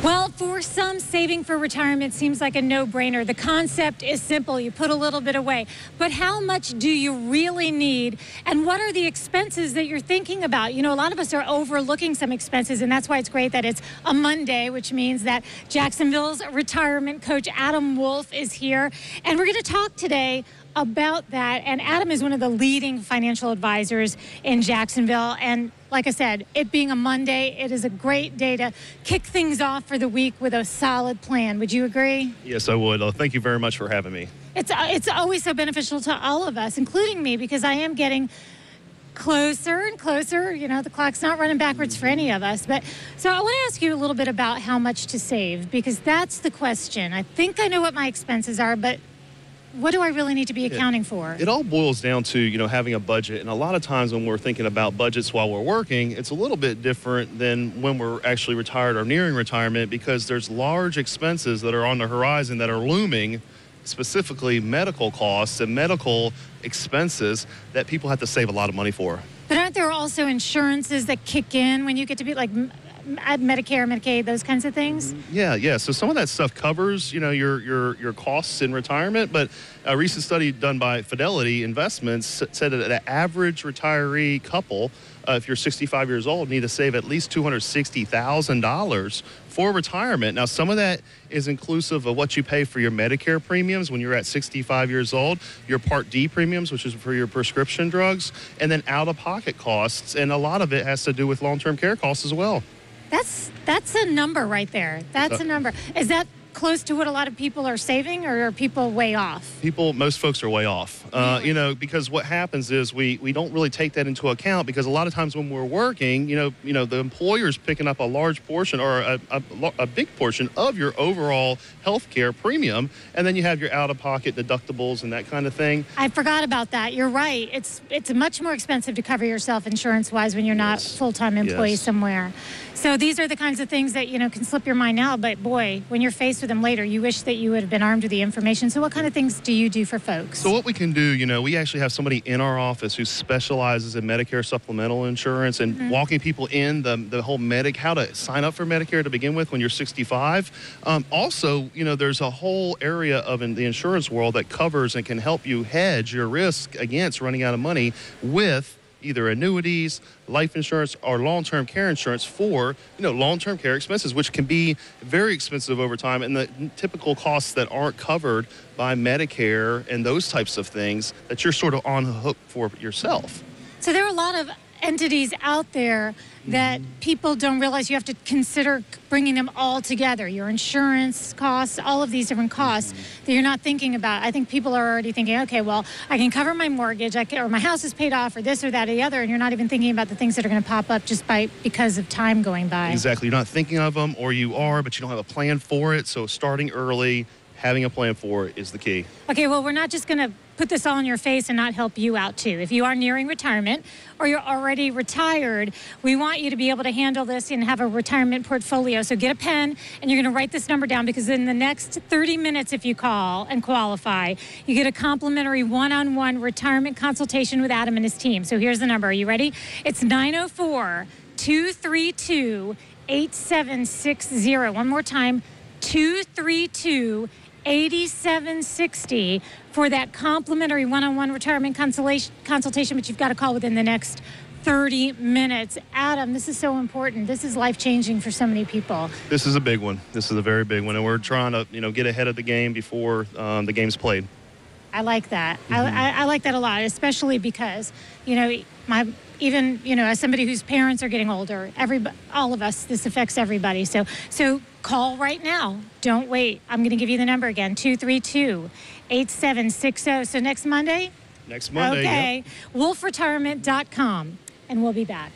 Well, for some, saving for retirement seems like a no-brainer. The concept is simple. You put a little bit away. But how much do you really need? And what are the expenses that you're thinking about? You know, a lot of us are overlooking some expenses, and that's why it's great that it's a Monday, which means that Jacksonville's retirement coach, Adam Wolf, is here. And we're going to talk today about that. And Adam is one of the leading financial advisors in Jacksonville. And like I said, it being a Monday, it is a great day to kick things off for the week with a solid plan. Would you agree? Yes, I would. Thank you very much for having me. It's always so beneficial to all of us, including me, because I am getting closer and closer. You know, the clock's not running backwards for any of us. But so I want to ask you a little bit about how much to save, because that's the question. I think I know what my expenses are, but what do I really need to be accounting for? It all boils down to, having a budget. And a lot of times when we're thinking about budgets while we're working, it's a little bit different than when we're actually retired or nearing retirement, because there's large expenses that are on the horizon that are looming, specifically medical costs and medical expenses that people have to save a lot of money for. But aren't there also insurances that kick in when you get to be like Medicare, Medicaid, those kinds of things? Yeah. So some of that stuff covers, your costs in retirement. But a recent study done by Fidelity Investments said that an average retiree couple, if you're 65 years old, need to save at least $260,000 for retirement. Now, some of that is inclusive of what you pay for your Medicare premiums when you're at 65 years old, your Part D premiums, which is for your prescription drugs, and then out-of-pocket costs. And a lot of it has to do with long-term care costs as well. That's a number right there. That's a number. Is that close to what a lot of people are saving, or are people way off? Most folks are way off. Really? Because what happens is we don't really take that into account, because a lot of times when we're working, the employer's picking up a large portion or a big portion of your overall health care premium, and then you have your out-of-pocket deductibles and that kind of thing. I forgot about that. You're right. It's much more expensive to cover yourself insurance-wise when you're not a full-time employee somewhere. So these are the kinds of things that, can slip your mind now, but boy, when you're faced with them later, you wish that you would have been armed with the information. So what kind of things do you do for folks? So what we can do, we actually have somebody in our office who specializes in Medicare supplemental insurance and walking people in the whole how to sign up for Medicare to begin with when you're 65. Also, there's a whole area of in the insurance world that covers and can help you hedge your risk against running out of money with either annuities, life insurance, or long-term care insurance for, long-term care expenses, which can be very expensive over time, and the typical costs that aren't covered by Medicare and those types of things that you're sort of on the hook for yourself. So there are a lot of entities out there that people don't realize you have to consider bringing them all together. Your insurance costs, all of these different costs that you're not thinking about. I think people are already thinking, okay, well, I can cover my mortgage, or my house is paid off, or this or that or the other, and you're not even thinking about the things that are going to pop up just because of time going by. Exactly. You're not thinking of them, or you are, but you don't have a plan for it. So starting early, having a plan for it is the key. Okay, well, we're not just going to put this all in your face and not help you out too. If you are nearing retirement or you're already retired, we want you to be able to handle this and have a retirement portfolio. So get a pen and you're going to write this number down, because in the next 30 minutes, if you call and qualify, you get a complimentary one-on-one retirement consultation with Adam and his team. So here's the number. Are you ready? It's 904-232-8760. One more time, 232-8760 for that complimentary one-on-one retirement consultation, but you've got to call within the next 30 minutes. Adam, this is so important. This is life-changing for so many people. This is a big one. This is a very big one, and we're trying to, get ahead of the game before the game's played. I like that. I like that a lot, especially because, as somebody whose parents are getting older, all of us, this affects everybody. So call right now. Don't wait. I'm going to give you the number again, 232-8760. So next Monday? Next Monday, okay. Yep. wolfretirement.com, and we'll be back.